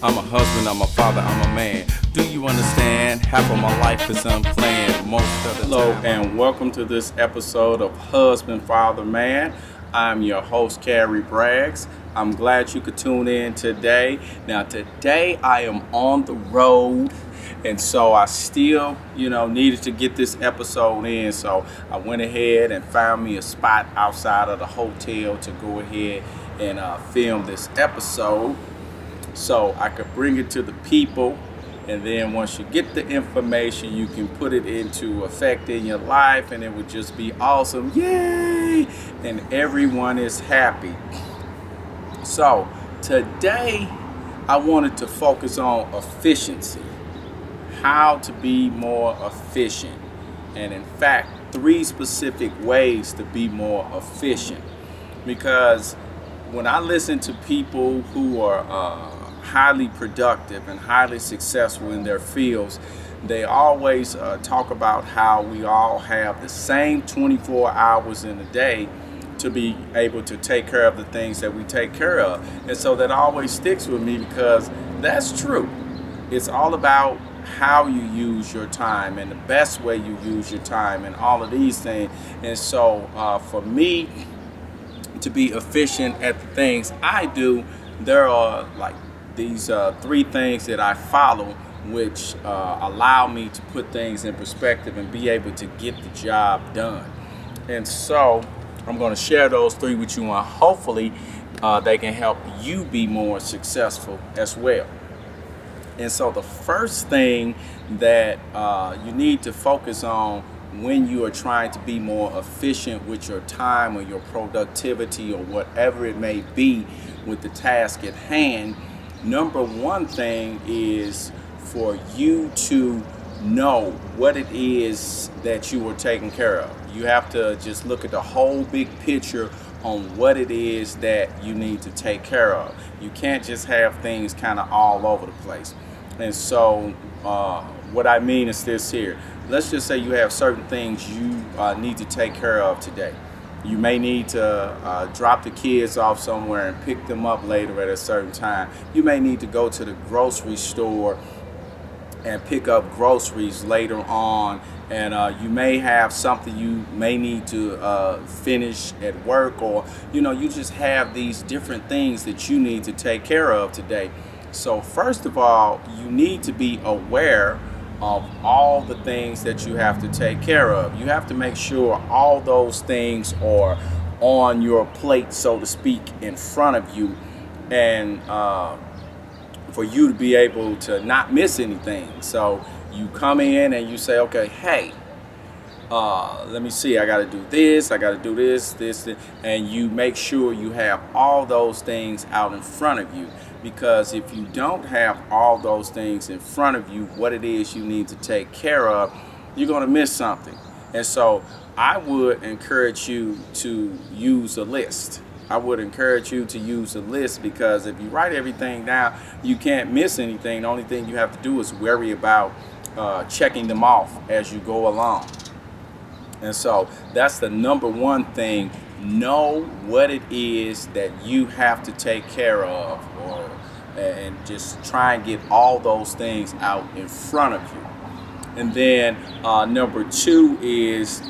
I'm a husband, I'm a father, I'm a man. Do you understand? Half of my life is unplanned. Most of the Hello, time. And welcome to this episode of Husband, Father, Man. I'm your host, Carrie Braggs. I'm glad you could tune in today. Now, today I am on the road, and so I still, needed to get this episode in. So I went ahead and found me a spot outside of the hotel to go ahead and film this episode, so I could bring it to the people. And then once you get the information, you can put it into effect in your life, and it would just be awesome. Yay! And everyone is happy. So today I wanted to focus on efficiency, how to be more efficient, and in fact 3 specific ways to be more efficient. Because when I listen to people who are highly productive and highly successful in their fields, they always talk about how we all have the same 24 hours in a day to be able to take care of the things that we take care of. And so that always sticks with me, because that's true. It's all about how you use your time and the best way you use your time and all of these things. And so for me to be efficient at the things I do, there are like these 3 things that I follow, which allow me to put things in perspective and be able to get the job done. And so I'm going to share those 3 with you, and hopefully they can help you be more successful as well. And so the first thing that you need to focus on when you are trying to be more efficient with your time or your productivity or whatever it may be with the task at hand, number 1 thing is for you to know what it is that you are taking care of. You have to just look at the whole big picture on what it is that you need to take care of. You can't just have things kind of all over the place. And so what I mean is this here. Let's just say you have certain things you need to take care of today. You may need to drop the kids off somewhere and pick them up later at a certain time. You may need to go to the grocery store and pick up groceries later on, and you may have something you may need to finish at work, or you just have these different things that you need to take care of today. So first of all, you need to be aware of all the things that you have to take care of. You have to make sure all those things are on your plate, so to speak, in front of you, and for you to be able to not miss anything. So you come in and you say, okay, hey, let me see, I got to do this, I got to do this, and you make sure you have all those things out in front of you. Because if you don't have all those things in front of you, what it is you need to take care of, you're going to miss something. And so I would encourage you to use a list. I would encourage you to use a list, because if you write everything down, you can't miss anything. The only thing you have to do is worry about checking them off as you go along. And so that's the number 1 thing. Know what it is that you have to take care of, and just try and get all those things out in front of you. And then number 2 is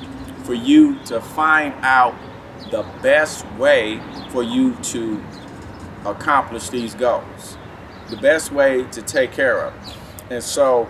for you to find out the best way for you to accomplish these goals, the best way to take care of it. And so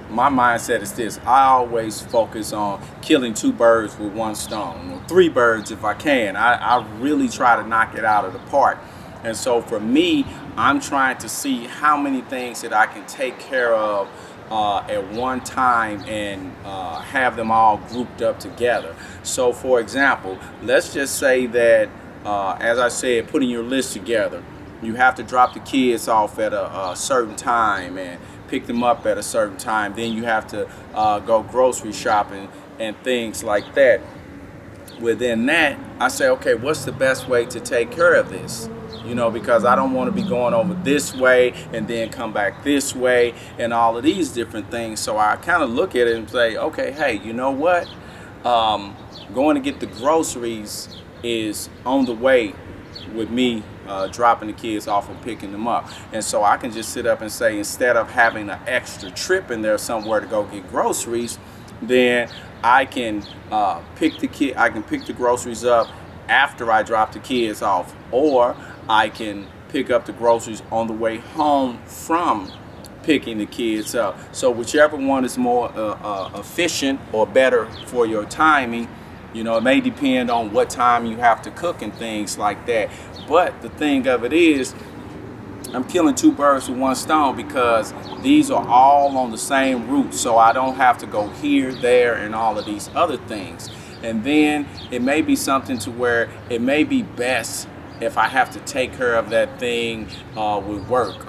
my mindset is this: I always focus on killing 2 birds with 1 stone, or 3 birds if I can. I really try to knock it out of the park. And so for me, I'm trying to see how many things that I can take care of at one time, and have them all grouped up together. So for example, let's just say that, as I said, putting your list together, you have to drop the kids off at a certain time and pick them up at a certain time. Then you have to go grocery shopping and things like that. Within that, I say, okay, what's the best way to take care of this? Because I don't want to be going over this way and then come back this way and all of these different things. So I kind of look at it and say, okay, hey, you know what? Going to get the groceries is on the way with me dropping the kids off and picking them up. And so I can just sit up and say, instead of having an extra trip in there somewhere to go get groceries, then I can pick the groceries up after I drop the kids off, or I can pick up the groceries on the way home from picking the kids up. So whichever one is more efficient or better for your timing. It may depend on what time you have to cook and things like that. But the thing of it is, I'm killing two birds with one stone, because these are all on the same route. So I don't have to go here, there, and all of these other things. And then it may be something to where it may be best if I have to take care of that thing with work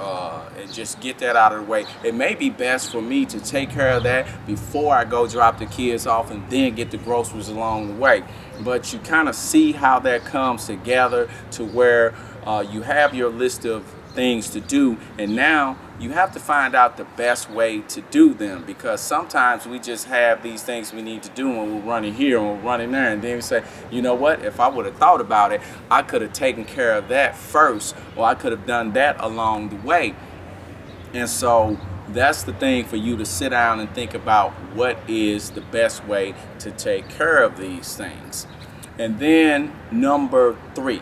and just get that out of the way. It may be best for me to take care of that before I go drop the kids off and then get the groceries along the way. But you kind of see how that comes together to where you have your list of things to do, and now you have to find out the best way to do them, because sometimes we just have these things we need to do and we're running here and we're running there, and then we say, you know what, if I would have thought about it, I could have taken care of that first, or I could have done that along the way. And so that's the thing, for you to sit down and think about what is the best way to take care of these things. And then number three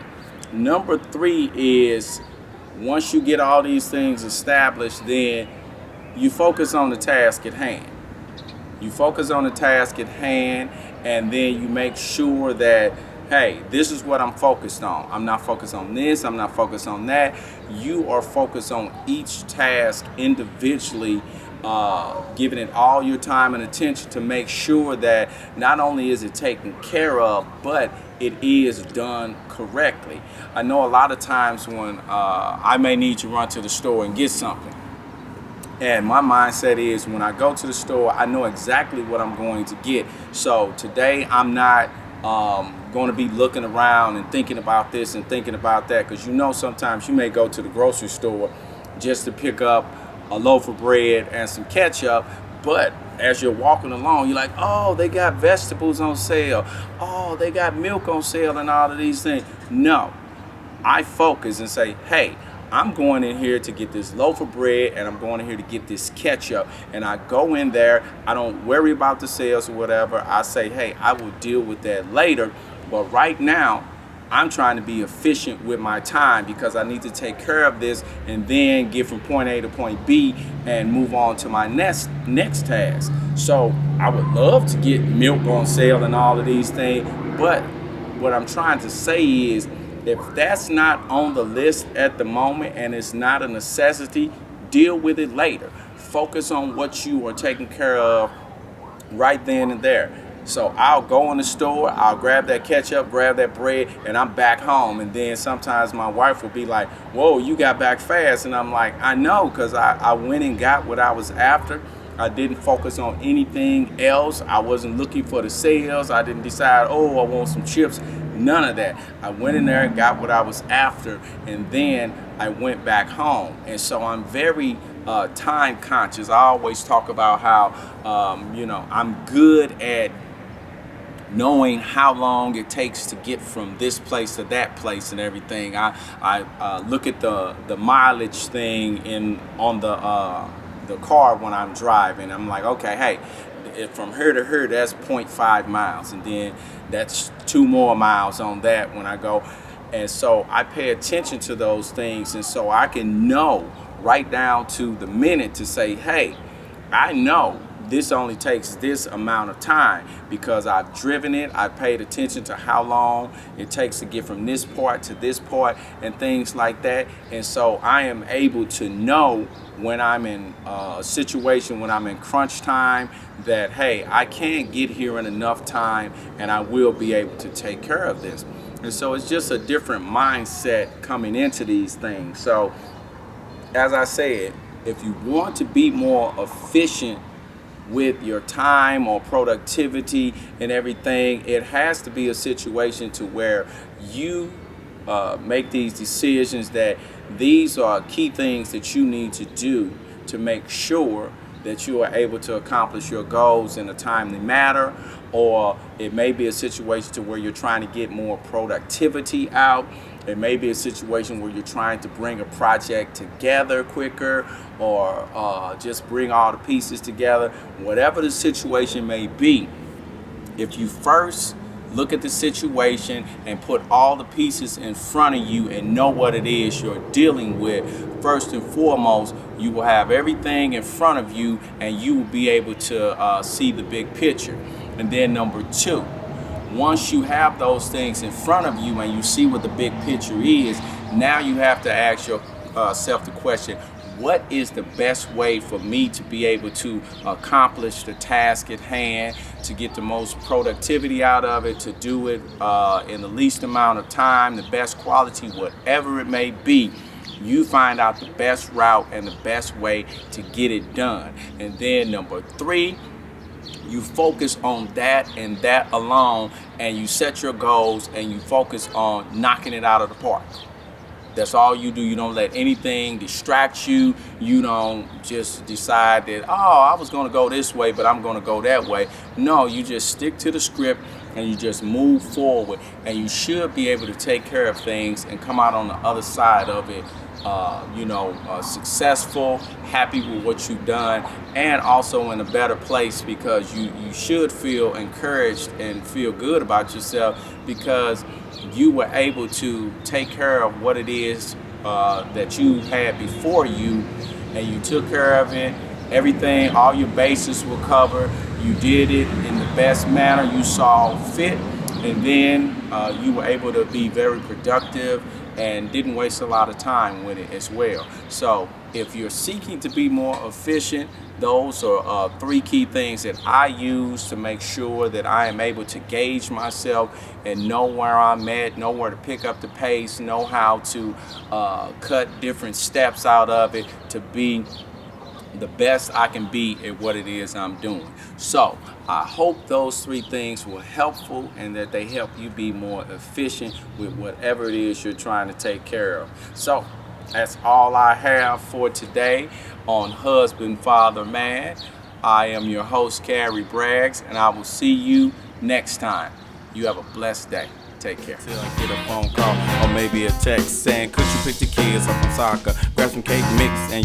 is, once you get all these things established, then you focus on the task at hand. And then you make sure that, hey, this is what I'm focused on. I'm not focused on this, I'm not focused on that. You are focused on each task individually, giving it all your time and attention to make sure that not only is it taken care of, but it is done correctly. I know a lot of times when I may need to run to the store and get something, and my mindset is, when I go to the store, I know exactly what I'm going to get. So today I'm not going to be looking around and thinking about this and thinking about that, because sometimes you may go to the grocery store just to pick up a loaf of bread and some ketchup, but as you're walking along, you're like, oh, they got vegetables on sale, oh, they got milk on sale, and all of these things. No, I focus and say, hey, I'm going in here to get this loaf of bread, and I'm going in here to get this ketchup. And I go in there, I don't worry about the sales or whatever. I say, hey, I will deal with that later, but right now I'm trying to be efficient with my time, because I need to take care of this and then get from point A to point B and move on to my next task. So I would love to get milk on sale and all of these things, but what I'm trying to say is, if that's not on the list at the moment and it's not a necessity, deal with it later. Focus on what you are taking care of right then and there. So I'll go in the store, I'll grab that ketchup, grab that bread, and I'm back home. And then sometimes my wife will be like, whoa, you got back fast. And I'm like, I know, because I went and got what I was after. I didn't focus on anything else. I wasn't looking for the sales. I didn't decide, oh, I want some chips. None of that. I went in there and got what I was after, and then I went back home. And so I'm very time conscious. I always talk about how, I'm good at knowing how long it takes to get from this place to that place and everything. I look at the mileage thing on the car when I'm driving. I'm like, okay, hey, from here to here, that's 0.5 miles, and then that's 2 more miles on that when I go. And so I pay attention to those things, and so I can know right down to the minute to say, hey, I know this only takes this amount of time, because I've driven it, I've paid attention to how long it takes to get from this part to this part and things like that. And so I am able to know when I'm in a situation, when I'm in crunch time, that, hey, I can't get here in enough time and I will be able to take care of this. And so it's just a different mindset coming into these things. So as I said, if you want to be more efficient with your time or productivity and everything, it has to be a situation to where you make these decisions that these are key things that you need to do to make sure that you are able to accomplish your goals in a timely manner. Or it may be a situation to where you're trying to get more productivity out, It may be a situation where you're trying to bring a project together quicker, or just bring all the pieces together. Whatever the situation may be, if you first look at the situation and put all the pieces in front of you and know what it is you're dealing with, first and foremost, you will have everything in front of you and you will be able to see the big picture. And then number two, once you have those things in front of you and you see what the big picture is, now you have to ask yourself the question, what is the best way for me to be able to accomplish the task at hand, to get the most productivity out of it, to do it in the least amount of time, the best quality, whatever it may be. You find out the best route and the best way to get it done. And then number three, you focus on that and that alone, and you set your goals and you focus on knocking it out of the park. That's all you do. You don't let anything distract you. You don't just decide that, oh, I was going to go this way, but I'm going to go that way. No, you just stick to the script and you just move forward, and you should be able to take care of things and come out on the other side of it successful, happy with what you've done, and also in a better place, because you should feel encouraged and feel good about yourself because you were able to take care of what it is that you had before you, and you took care of it. Everything, all your bases were covered. You did it in the best manner you saw fit, and then you were able to be very productive and didn't waste a lot of time with it as well. So if you're seeking to be more efficient, those are three key things that I use to make sure that I am able to gauge myself and know where I'm at, know where to pick up the pace, know how to cut different steps out of it to be the best I can be at what it is I'm doing. So I hope those three things were helpful and that they help you be more efficient with whatever it is you're trying to take care of. So that's all I have for today on Husband, Father, Man. I am your host, Carrie Braggs, and I will see you next time. You have a blessed day. Take care. Till I get a phone call or maybe a text saying, could you pick the kids up from soccer, grab some cake mix, and